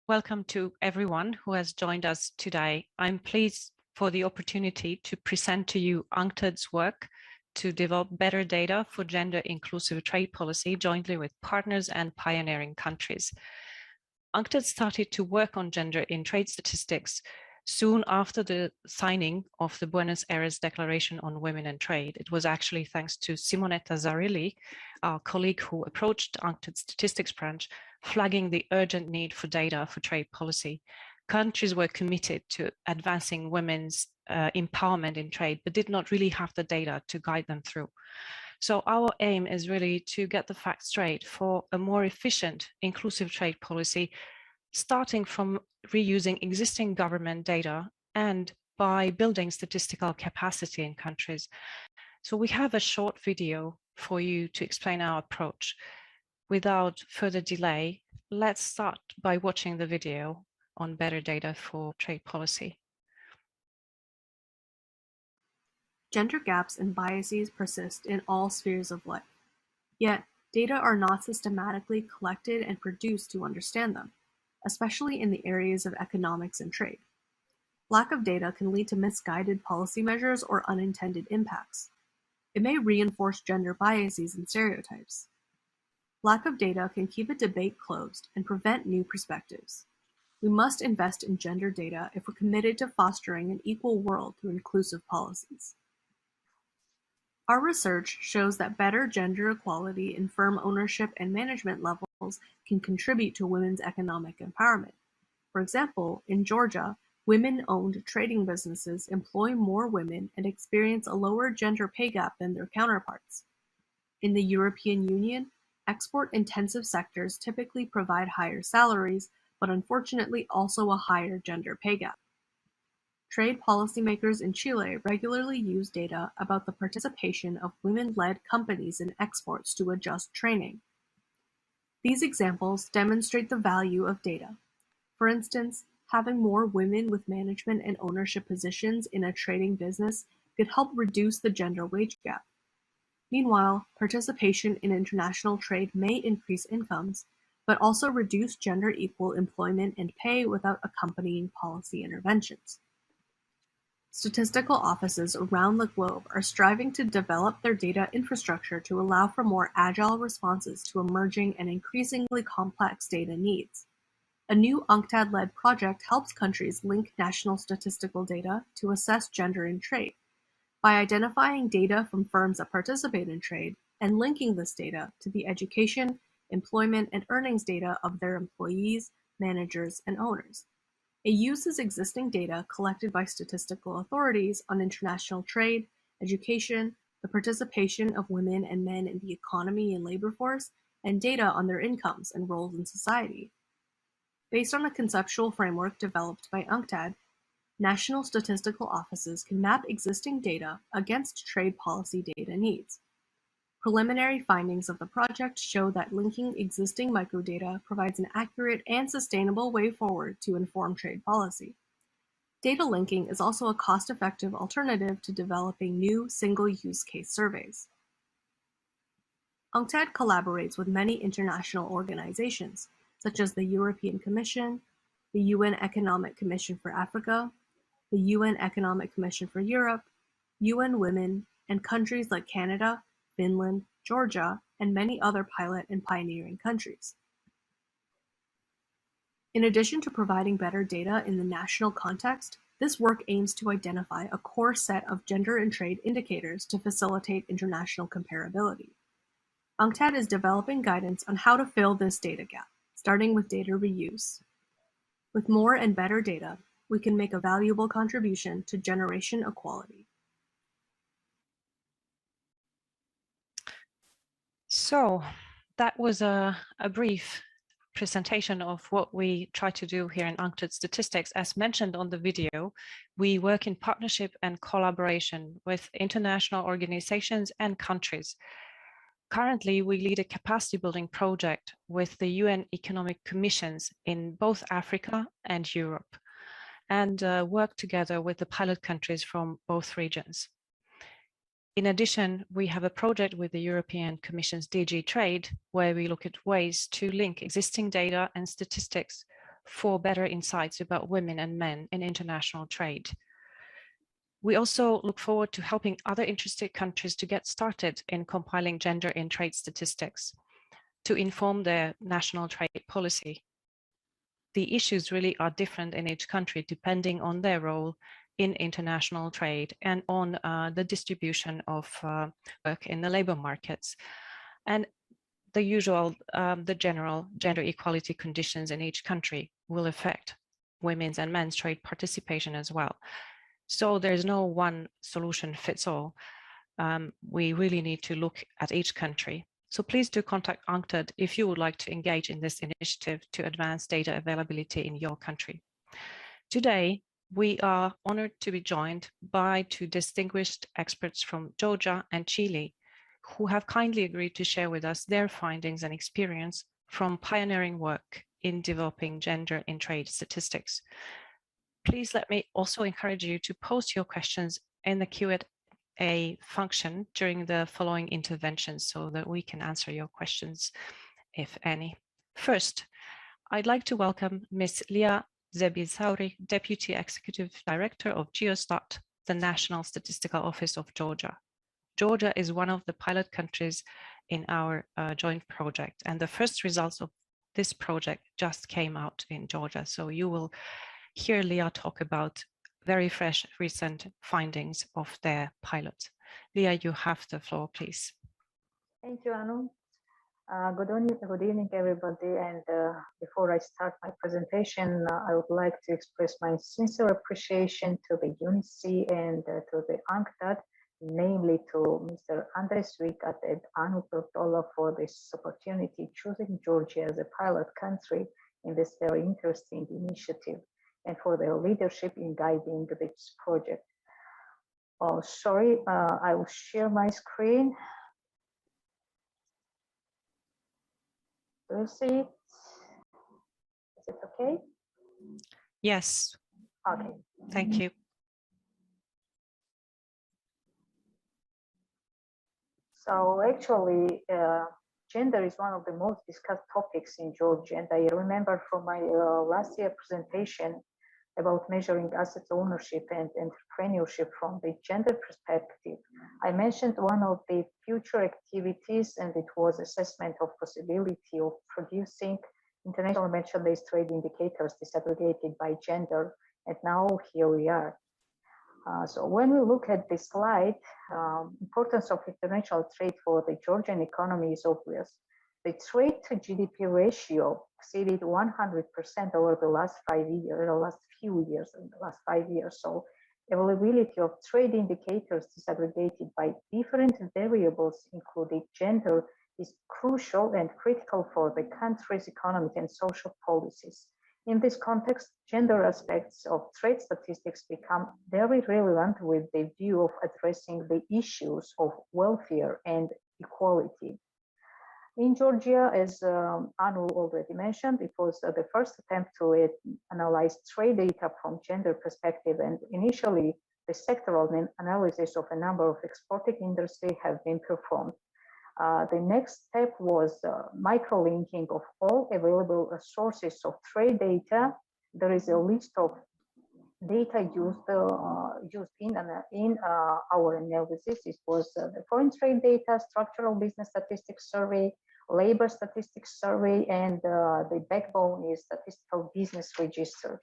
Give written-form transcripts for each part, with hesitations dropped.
Welcome to everyone who has joined us today. I'm pleased for the opportunity to present to you UNCTAD's work to develop better data for gender-inclusive trade policy jointly with partners and pioneering countries. UNCTAD started to work on gender in trade statistics soon after the signing of the Buenos Aires Declaration on Women and Trade. It was actually thanks to Simonetta Zarilli, our colleague who approached UNCTAD's statistics branch, flagging the urgent need for data for trade policy. Countries were committed to advancing women's empowerment in trade, but did not really have the data to guide them through. So our aim is really to get the facts straight for a more efficient, inclusive trade policy, starting from reusing existing government data and by building statistical capacity in countries. So we have a short video for you to explain our approach. Without further delay, let's start by watching the video on better data for trade policy. Gender gaps and biases persist in all spheres of life. Yet, data are not systematically collected and produced to understand them, especially in the areas of economics and trade. Lack of data can lead to misguided policy measures or unintended impacts. It may reinforce gender biases and stereotypes. Lack of data can keep a debate closed and prevent new perspectives. We must invest in gender data if we're committed to fostering an equal world through inclusive policies. Our research shows that better gender equality in firm ownership and management levels can contribute to women's economic empowerment. For example, in Georgia, women-owned trading businesses employ more women and experience a lower gender pay gap than their counterparts. In the European Union, export-intensive sectors typically provide higher salaries, but unfortunately also a higher gender pay gap. Trade policymakers in Chile regularly use data about the participation of women-led companies in exports to adjust training. These examples demonstrate the value of data. For instance, having more women with management and ownership positions in a trading business could help reduce the gender wage gap. Meanwhile, participation in international trade may increase incomes, but also reduce gender-equal employment and pay without accompanying policy interventions. Statistical offices around the globe are striving to develop their data infrastructure to allow for more agile responses to emerging and increasingly complex data needs. A new UNCTAD-led project helps countries link national statistical data to assess gender in trade, by identifying data from firms that participate in trade and linking this data to the education, employment, and earnings data of their employees, managers, and owners. It uses existing data collected by statistical authorities on international trade, education, the participation of women and men in the economy and labor force, and data on their incomes and roles in society. Based on a conceptual framework developed by UNCTAD, national statistical offices can map existing data against trade policy data needs. Preliminary findings of the project show that linking existing microdata provides an accurate and sustainable way forward to inform trade policy. Data linking is also a cost-effective alternative to developing new single-use case surveys. UNCTAD collaborates with many international organizations, such as the European Commission, the UN Economic Commission for Africa, the UN Economic Commission for Europe, UN Women, and countries like Canada, Finland, Georgia, and many other pilot and pioneering countries. In addition to providing better data in the national context, this work aims to identify a core set of gender and trade indicators to facilitate international comparability. UNCTAD is developing guidance on how to fill this data gap, starting with data reuse. With more and better data, we can make a valuable contribution to generation equality. So that was a brief presentation of what we try to do here in UNCTAD Statistics. As mentioned on the video, we work in partnership and collaboration with international organizations and countries. Currently, we lead a capacity building project with the UN Economic Commissions in both Africa and Europe, and work together with the pilot countries from both regions. In addition, we have a project with the European Commission's DG Trade, where we look at ways to link existing data and statistics for better insights about women and men in international trade. We also look forward to helping other interested countries to get started in compiling gender in trade statistics to inform their national trade policy. The issues really are different in each country depending on their role in international trade and on the distribution of work in the labor markets. And the usual, the general gender equality conditions in each country will affect women's and men's trade participation as well. So there's no one solution fits all. We really need to look at each country. So please do contact UNCTAD if you would like to engage in this initiative to advance data availability in your country. Today, we are honored to be joined by two distinguished experts from Georgia and Chile, who have kindly agreed to share with us their findings and experience from pioneering work in developing gender in trade statistics. Please let me also encourage you to post your questions in the Q&A function during the following interventions so that we can answer your questions, if any. First, I'd like to welcome Ms. Lia Zebisauri, Deputy Executive Director of Geostat, the National Statistical Office of Georgia. Georgia is one of the pilot countries in our joint project, and the first results of this project just came out in Georgia. So you will hear Leah talk about very fresh recent findings of their pilot. Leah, you have the floor, please. Thank you, Anu. Good evening, everybody. And before I start my presentation, I would like to express my sincere appreciation to the UNICE and to the UNCTAD, namely to Mr. Andres Wikat and Anu Pertola for this opportunity, choosing Georgia as a pilot country in this very interesting initiative, and for their leadership in guiding this project. Oh, sorry, I will share my screen. Do you see it? Is it okay? Yes. Okay. Thank you. So actually, gender is one of the most discussed topics in Georgia. And I remember from my last year presentation about measuring asset ownership and entrepreneurship from the gender perspective, I mentioned one of the future activities, and it was assessment of possibility of producing international mention-based trade indicators disaggregated by gender. And now here we are. So when we look at this slide, importance of international trade for the Georgian economy is obvious. The trade to GDP ratio exceeded 100% over the last 5 years. So availability of trade indicators disaggregated by different variables, including gender, is crucial and critical for the country's economic and social policies. In this context, gender aspects of trade statistics become very relevant with the view of addressing the issues of welfare and equality. In Georgia, as Anu already mentioned, it was the first attempt to analyze trade data from gender perspective, and initially the sectoral analysis of a number of exporting industry have been performed. The next step was microlinking of all available sources of trade data. There is a list of data used in our analysis. It was the foreign trade data, structural business statistics survey, labor statistics survey, and the backbone is statistical business register.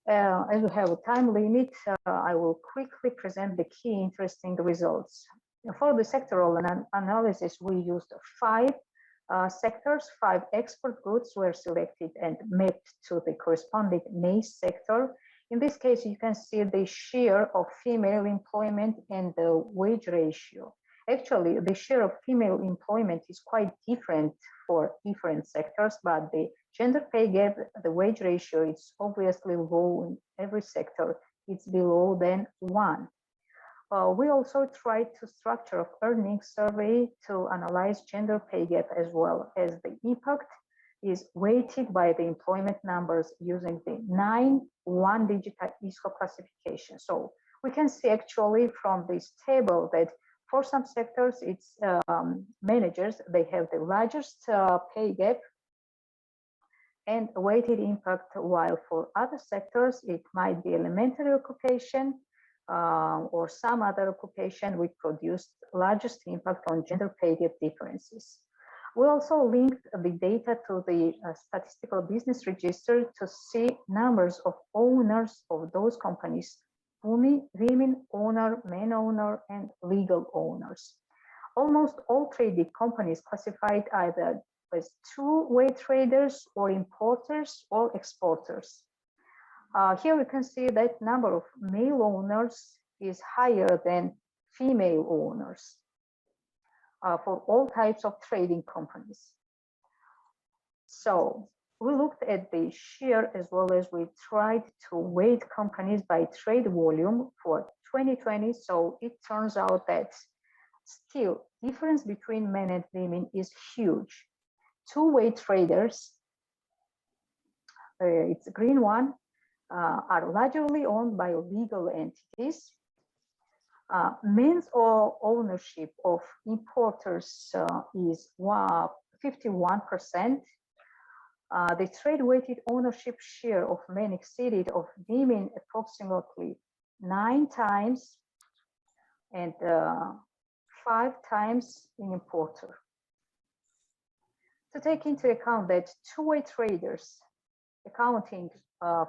As we have a time limit, I will quickly present the key interesting results. For the sectoral analysis, we used 5 sectors. 5 export goods were selected and mapped to the corresponding maize sector. In this case, you can see the share of female employment and the wage ratio. Actually, the share of female employment is quite different for different sectors, but the gender pay gap, the wage ratio, is obviously low in every sector. It's below than 1. We also tried to structure of earnings survey to analyze gender pay gap, as well as the impact is weighted by the employment numbers using the 9 one-digit ISO classification. So we can see actually from this table that for some sectors, it's managers, they have the largest pay gap. and weighted impact, while for other sectors, it might be elementary occupation or some other occupation which produced largest impact on gender pay gap differences. We also linked the data to the statistical business register to see numbers of owners of those companies: women owner, men owner, and legal owners. Almost all traded companies classified either as two-way traders or importers or exporters. Here we can see that number of male owners is higher than female owners for all types of trading companies. So we looked at the share as well as we tried to weight companies by trade volume for 2020. So it turns out that still difference between men and women is huge. Two-way traders, it's a green one, are largely owned by legal entities. Men's ownership of importers is 51%. The trade-weighted ownership share of men exceeded of women approximately 9 times and 5 times in importer. To take into account that two-way traders accounting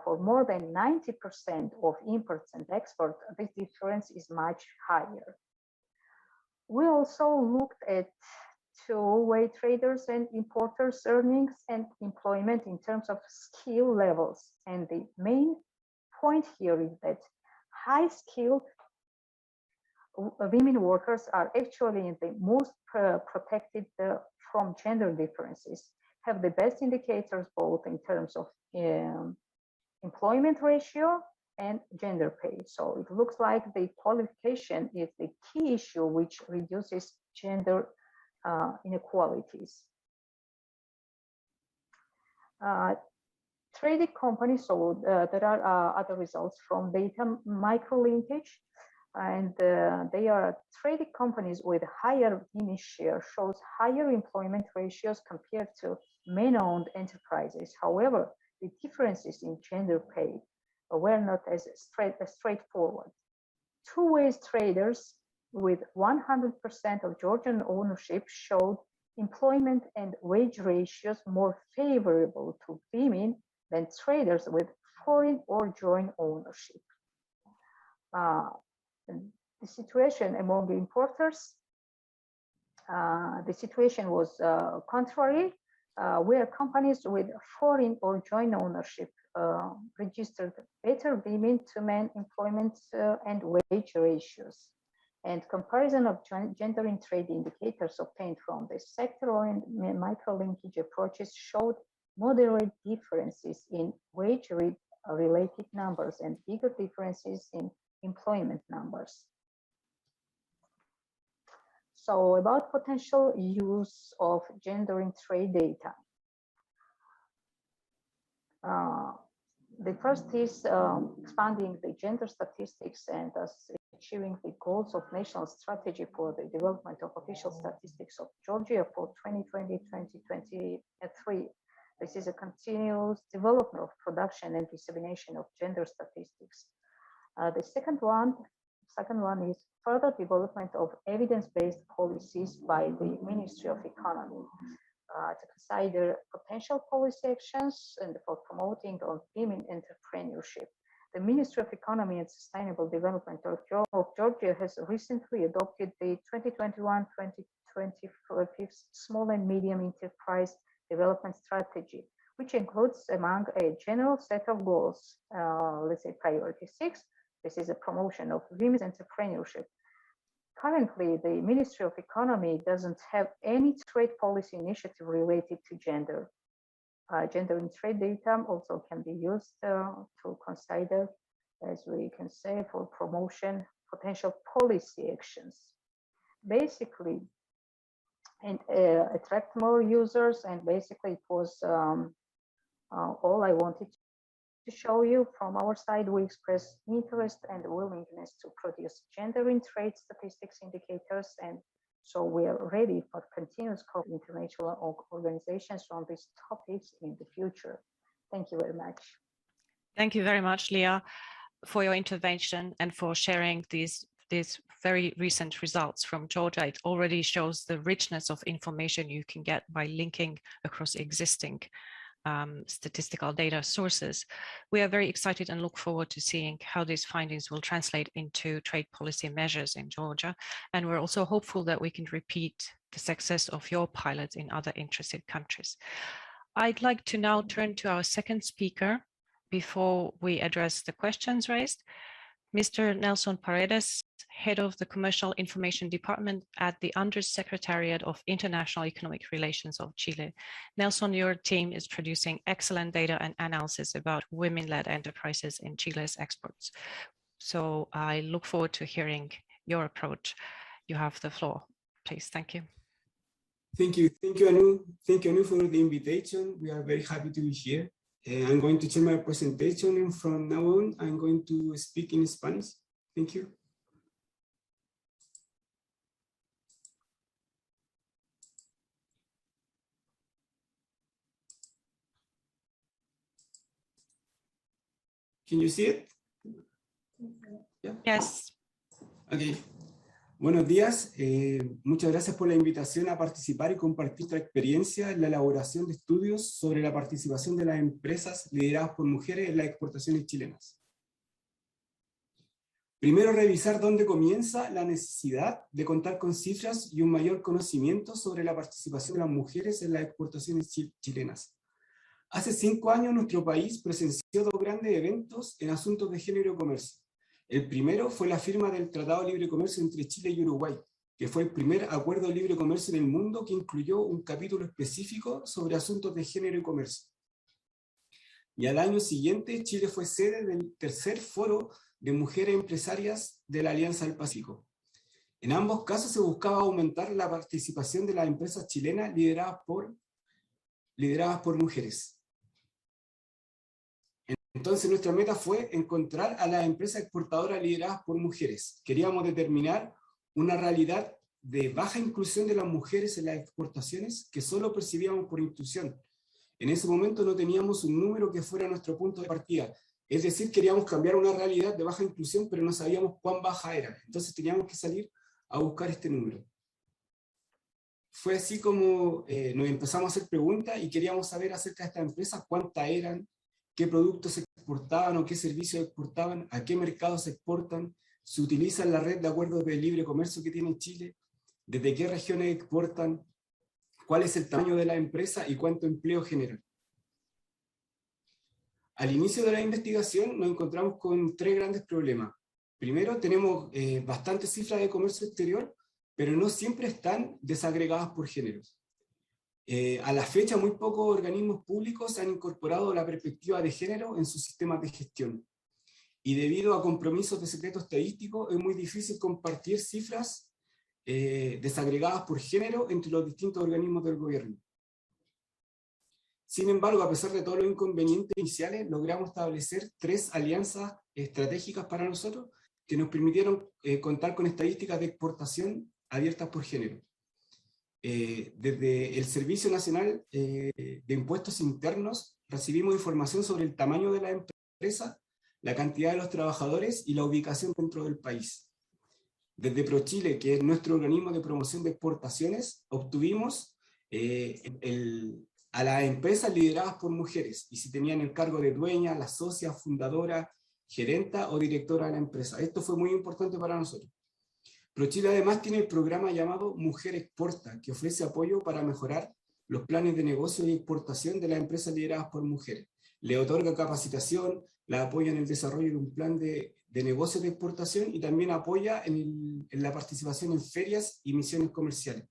for more than 90% of imports and exports, this difference is much higher. We also looked at two-way traders and importers' earnings and employment in terms of skill levels. And the main point here is that high-skilled women workers are actually the most protected from gender differences, have the best indicators both in terms of employment ratio and gender pay. So it looks like the qualification is the key issue which reduces gender inequalities. Traded companies, so there are other results from data microlinkage, and they are traded companies with higher women share shows higher employment ratios compared to men-owned enterprises. However, the differences in gender pay were not as straightforward. Two-way traders with 100% of Georgian ownership showed employment and wage ratios more favorable to women than traders with foreign or joint ownership. The situation among the importers, the situation was contrary, where companies with foreign or joint ownership registered better women to men employment and wage ratios. And comparison of gender in trade indicators obtained from the sectoral and microlinkage approaches showed moderate differences in wage-related numbers and bigger differences in employment numbers. So about potential use of gender in trade data. The first is expanding the gender statistics and thus achieving the goals of national strategy for the development of official statistics of Georgia for 2020-2023. This is a continuous development of production and dissemination of gender statistics. The second one is further development of evidence-based policies by the Ministry of Economy to consider potential policy actions and for promoting of women entrepreneurship. The Ministry of Economy and Sustainable Development of Georgia has recently adopted the 2021-2025 Small and Medium Enterprise Development Strategy, which includes among a general set of goals, let's say priority 6. This is a promotion of women's entrepreneurship. Currently, the Ministry of Economy doesn't have any trade policy initiative related to gender. Gender in trade data also can be used to consider, as we can say, for promotion potential policy actions. Basically, and attract more users, and basically it was all I wanted to show you. From our side, we express interest and willingness to produce gender in trade statistics indicators and So we are ready for continuous cooperation with international organizations on these topics in the future. Thank you very much. Thank you very much, Leah, for your intervention and for sharing these very recent results from Georgia. It already shows the richness of information you can get by linking across existing statistical data sources. We are very excited and look forward to seeing how these findings will translate into trade policy measures in Georgia. And we're also hopeful that we can repeat the success of your pilot in other interested countries. I'd like to now turn to our second speaker before we address the questions raised. Mr. Nelson Paredes, Head of the Commercial Information Department at the Undersecretariat of International Economic Relations of Chile. Nelson, your team is producing excellent data and analysis about women-led enterprises in Chile's exports. So I look forward to hearing your approach. You have the floor, please. Thank you. Thank you, Anu. Thank you, Anu, for the invitation. We are very happy to be here. I'm going to share my presentation, and from now on, I'm going to speak in Spanish. Thank you. Can you see it? Yeah. Yes. Okay. Buenos días. Muchas gracias por la invitación a participar y compartir nuestra experiencia en la elaboración de estudios sobre la participación de las empresas lideradas por mujeres en las exportaciones chilenas. Primero, revisar dónde comienza la necesidad de contar con cifras y un mayor conocimiento sobre la participación de las mujeres en las exportaciones chilenas. Hace 5 años nuestro país presenció 2 grandes eventos en asuntos de género y comercio. El primero fue la firma del Tratado de Libre Comercio entre Chile y Uruguay, que fue el primer acuerdo de libre comercio en el mundo que incluyó un capítulo específico sobre asuntos de género y comercio. Y al año siguiente, Chile fue sede del tercer foro de mujeres empresarias de la Alianza del Pacífico. En ambos casos se buscaba aumentar la participación de las empresas chilenas lideradas por mujeres. Entonces nuestra meta fue encontrar a las empresas exportadoras lideradas por mujeres. Queríamos determinar una realidad de baja inclusión de las mujeres en las exportaciones que solo percibíamos por intuición. En ese momento no teníamos un número que fuera nuestro punto de partida. Es decir, queríamos cambiar una realidad de baja inclusión, pero no sabíamos cuán baja era. Entonces teníamos que salir a buscar este número. Fue así como nos empezamos a hacer preguntas y queríamos saber acerca de estas empresas, cuántas eran, qué productos se exportaban o qué servicios exportaban, a qué mercados se exportan, se utiliza la red de acuerdos de libre comercio que tiene Chile, desde qué regiones exportan, cuál es el tamaño de la empresa y cuánto empleo generan. Al inicio de la investigación nos encontramos con 3 grandes problemas. Primero, tenemos bastantes cifras de comercio exterior, pero no siempre están desagregadas por géneros. A la fecha, muy pocos organismos públicos han incorporado la perspectiva de género en sus sistemas de gestión. Y debido a compromisos de secreto estadístico, es muy difícil compartir cifras desagregadas por género entre los distintos organismos del gobierno. Sin embargo, a pesar de todos los inconvenientes iniciales, logramos establecer 3 alianzas estratégicas para nosotros que nos permitieron contar con estadísticas de exportación abiertas por género. Desde el Servicio Nacional de Impuestos Internos recibimos información sobre el tamaño de la empresa, la cantidad de los trabajadores y la ubicación dentro del país. Desde ProChile, que es nuestro organismo de promoción de exportaciones, obtuvimos a las empresas lideradas por mujeres y si tenían el cargo de dueña, la socia, fundadora, gerenta o directora de la empresa. Esto fue muy importante para nosotros. ProChile además tiene el programa llamado Mujer Exporta, que ofrece apoyo para mejorar los planes de negocio y exportación de las empresas lideradas por mujeres. Le otorga capacitación, la apoya en el desarrollo de un plan de negocio de exportación y también apoya en la participación en ferias y misiones comerciales.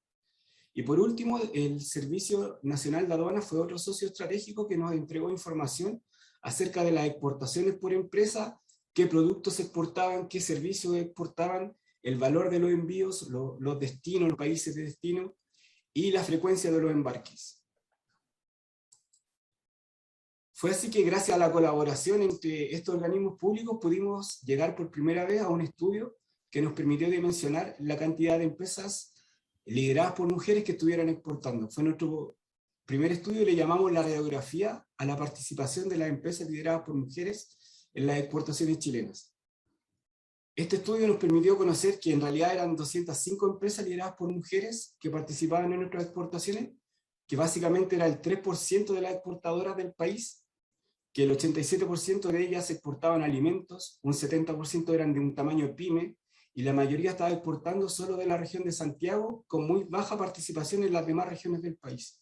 Y por último, el Servicio Nacional de Aduanas fue otro socio estratégico que nos entregó información acerca de las exportaciones por empresa, qué productos exportaban, qué servicios exportaban, el valor de los envíos, los destinos, los países de destino y la frecuencia de los embarques. Fue así que gracias a la colaboración entre estos organismos públicos pudimos llegar por primera vez a un estudio que nos permitió dimensionar la cantidad de empresas lideradas por mujeres que estuvieran exportando. Fue nuestro primer estudio, le llamamos la radiografía a la participación de las empresas lideradas por mujeres en las exportaciones chilenas. Este estudio nos permitió conocer que en realidad eran 205 empresas lideradas por mujeres que participaban en nuestras exportaciones, que básicamente era el 3% de las exportadoras del país, que el 87% de ellas exportaban alimentos, un 70% eran de un tamaño pyme, y la mayoría estaba exportando solo de la región de Santiago, con muy baja participación en las demás regiones del país.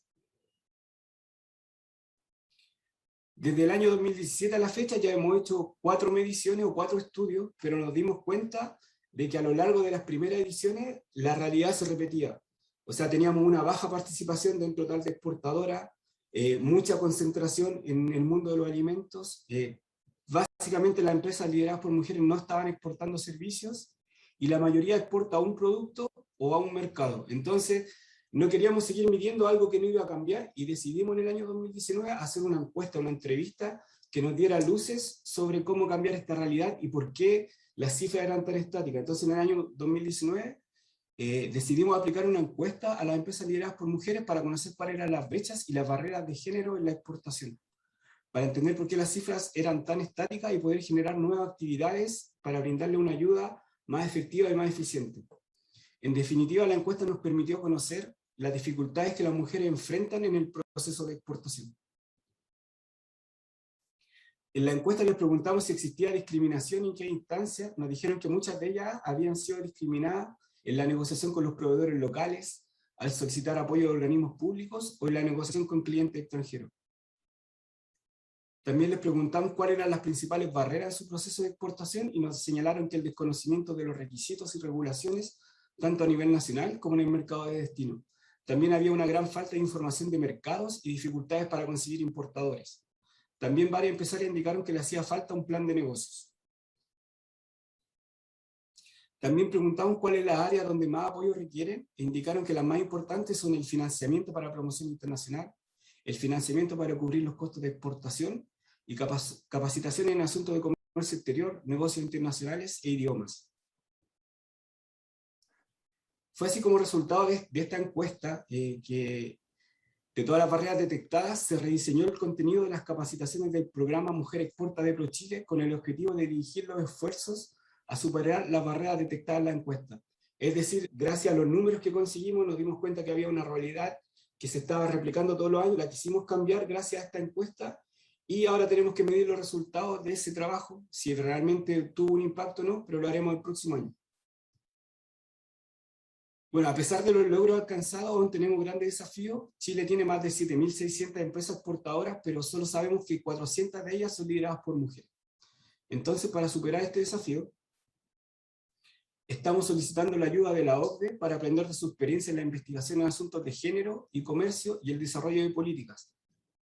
Desde el año 2017 a la fecha ya hemos hecho 4 mediciones o 4 estudios, pero nos dimos cuenta de que a lo largo de las primeras ediciones la realidad se repetía. O sea, teníamos una baja participación del total de exportadoras, mucha concentración en el mundo de los alimentos. Básicamente las empresas lideradas por mujeres no estaban exportando servicios y la mayoría exporta a un producto o a un mercado. Entonces, no queríamos seguir midiendo algo que no iba a cambiar y decidimos en el año 2019 hacer una encuesta, una entrevista que nos diera luces sobre cómo cambiar esta realidad y por qué las cifras eran tan estáticas. Entonces, en el año 2019 decidimos aplicar una encuesta a las empresas lideradas por mujeres para conocer cuáles eran las brechas y las barreras de género en la exportación, para entender por qué las cifras eran tan estáticas y poder generar nuevas actividades para brindarle una ayuda más efectiva y más eficiente. En definitiva, la encuesta nos permitió conocer las dificultades que las mujeres enfrentan en el proceso de exportación. En la encuesta les preguntamos si existía discriminación y en qué instancia. Nos dijeron que muchas de ellas habían sido discriminadas en la negociación con los proveedores locales, al solicitar apoyo de organismos públicos o en la negociación con clientes extranjeros. También les preguntamos cuáles eran las principales barreras en su proceso de exportación y nos señalaron que el desconocimiento de los requisitos y regulaciones, tanto a nivel nacional como en el mercado de destino. También había una gran falta de información de mercados y dificultades para conseguir importadores. También varios empresarios indicaron que le hacía falta un plan de negocios. También preguntamos cuál es la área donde más apoyo requieren e indicaron que las más importantes son el financiamiento para promoción internacional, el financiamiento para cubrir los costos de exportación y capacitación en asuntos de comercio exterior, negocios internacionales e idiomas. Fue así como resultado de esta encuesta que de todas las barreras detectadas se rediseñó el contenido de las capacitaciones del programa Mujer Exporta de ProChile con el objetivo de dirigir los esfuerzos a superar las barreras detectadas en la encuesta. Es decir, gracias a los números que conseguimos nos dimos cuenta que había una realidad que se estaba replicando todos los años, la quisimos cambiar gracias a esta encuesta y ahora tenemos que medir los resultados de ese trabajo, si realmente tuvo un impacto o no, pero lo haremos el próximo año. Bueno, a pesar de los logros alcanzados, aún tenemos grandes desafíos. Chile tiene más de 7.600 empresas exportadoras, pero solo sabemos que 400 de ellas son lideradas por mujeres. Entonces, para superar este desafío, estamos solicitando la ayuda de la OCDE para aprender de su experiencia en la investigación en asuntos de género y comercio y el desarrollo de políticas.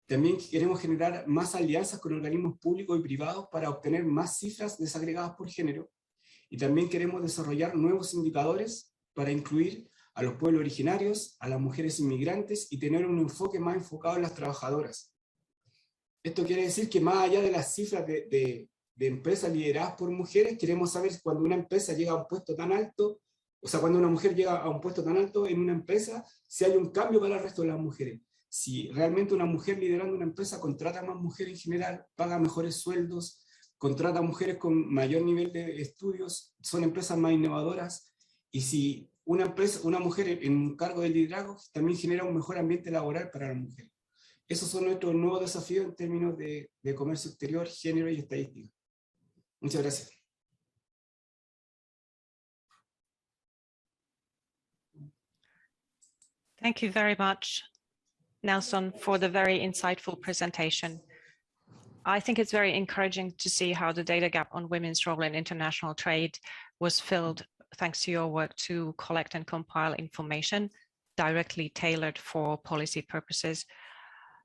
También queremos generar más alianzas con organismos públicos y privados para obtener más cifras desagregadas por género. Y también queremos desarrollar nuevos indicadores para incluir a los pueblos originarios, a las mujeres inmigrantes y tener un enfoque más enfocado en las trabajadoras. Esto quiere decir que más allá de las cifras de empresas lideradas por mujeres, queremos saber cuando una empresa llega a un puesto tan alto, o sea, cuando una mujer llega a un puesto tan alto en una empresa, si hay un cambio para el resto de las mujeres. Si realmente una mujer liderando una empresa contrata más mujeres en general, paga mejores sueldos, contrata mujeres con mayor nivel de estudios, son empresas más innovadoras. Y si una mujer en un cargo de liderazgo también genera un mejor ambiente laboral para las mujeres. Esos son nuestros nuevos desafíos en términos de comercio exterior, género y estadística. Muchas gracias. Thank you very much, Nelson, for the very insightful presentation. I think it's very encouraging to see how the data gap on women's role in international trade was filled thanks to your work to collect and compile information directly tailored for policy purposes.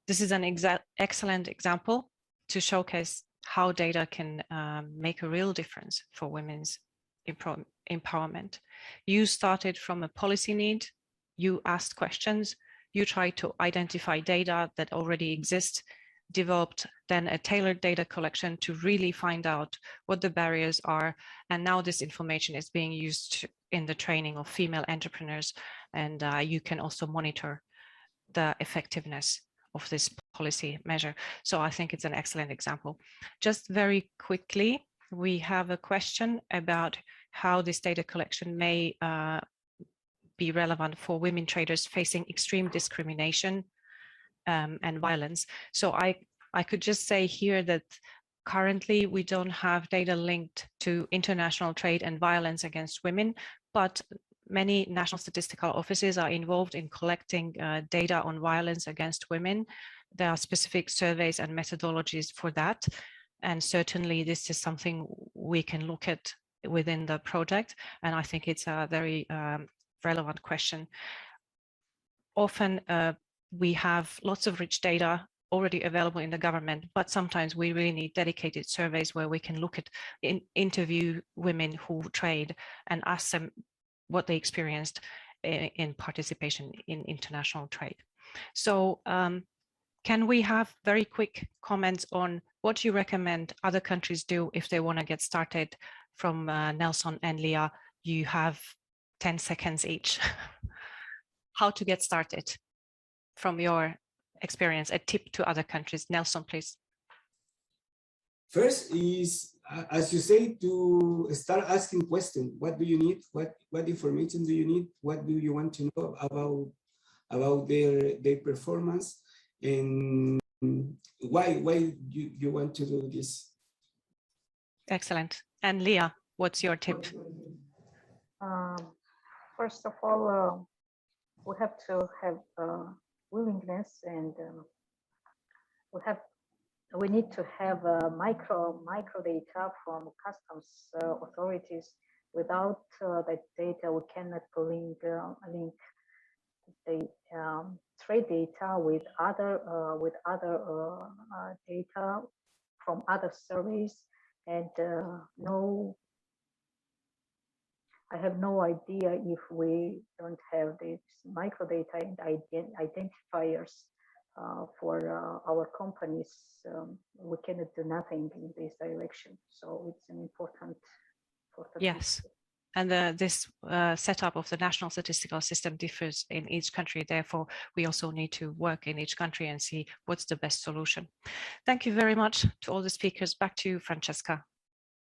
This is an excellent example to showcase how data can make a real difference for women's empowerment. You started from a policy need, you asked questions, you tried to identify data that already exists, developed then a tailored data collection to really find out what the barriers are. And now this information is being used in the training of female entrepreneurs, and you can also monitor the effectiveness of this policy measure. So I think it's an excellent example. Just very quickly, we have a question about how this data collection may be relevant for women traders facing extreme discrimination and violence. So I could just say here that currently we don't have data linked to international trade and violence against women, but many national statistical offices are involved in collecting data on violence against women. There are specific surveys and methodologies for that. And certainly this is something we can look at within the project. And I think it's a very relevant question. Often we have lots of rich data already available in the government, but sometimes we really need dedicated surveys where we can look at, interview women who trade and ask them what they experienced in participation in international trade. So can we have very quick comments on what you recommend other countries do if they want to get started? From Nelson and Leah, you have 10 seconds each. How to get started from your experience, a tip to other countries. Nelson, please. First is, as you say, to start asking questions. What do you need? What information do you need? What do you want to know about their performance? And why you want to do this? Excellent. And Leah, what's your tip? First of all, we have to have willingness, and we need to have micro data from customs authorities. Without that data, we cannot link the trade data with other data from other surveys, and I have no idea if we don't have this microdata and identifiers for our companies. We cannot do nothing in this direction. So it's an important. Yes. And this setup of the national statistical system differs in each country. Therefore, we also need to work in each country and see what's the best solution. Thank you very much to all the speakers. Back to you, Francesca.